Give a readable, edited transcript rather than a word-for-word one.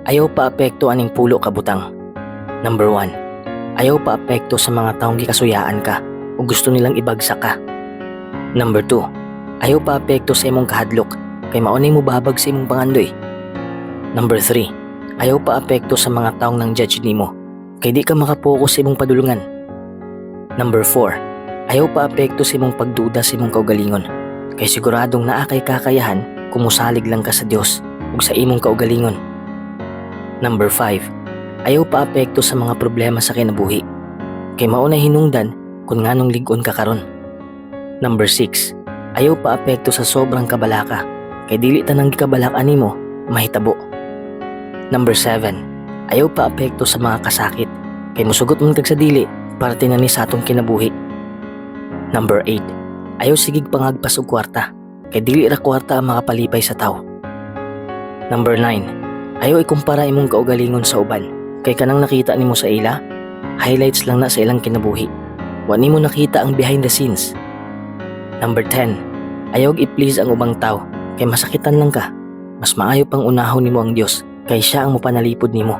Ayaw paapekto aning pulo ka butang. Number 1. Ayaw paapekto sa mga taong gikasuyaan ka o gusto nilang ibagsak ka. Number 2. Ayaw paapekto sa imong kahadlok kay maunay mo babag sa imong pangandoy. Number 3. Ayaw paapekto sa mga taong nang judge nimo kay di ka makapokus sa imong padulungan. Number 4. Ayaw paapekto sa imong pagduda sa imong kaugalingon kay siguradong naa kay kakayahan kung musalig lang ka sa Dios ug sa imong kaugalingon. Number 5. Ayaw paapekto sa mga problema sa kinabuhi kay maunay hinungdan kung nganong lig-on ka karon. Number 6. Ayaw paapekto sa sobrang kabalaka kay dili tanang gikabalak-an nimo mahitabo. Number 7. Ayaw paapekto sa mga kasakit kay musugot man kag sa dili parte na ni sa atong kinabuhi. Number 8. Ayaw sigig pangagpas og kwarta kay dili ra kwarta ang makapalipay sa tao. Number 9. Ayaw ikumpara imong kaugalingon sa uban kay kanang nakita nimo sa ila highlights lang na sa ilang kinabuhi. Wa nimo nakita ang behind the scenes. Number 10. Ayaw i-please ang ubang tao kay masakitan lang ka. Mas maayo pang unahon nimo ang Dios kay siya ang mopanalipod nimo.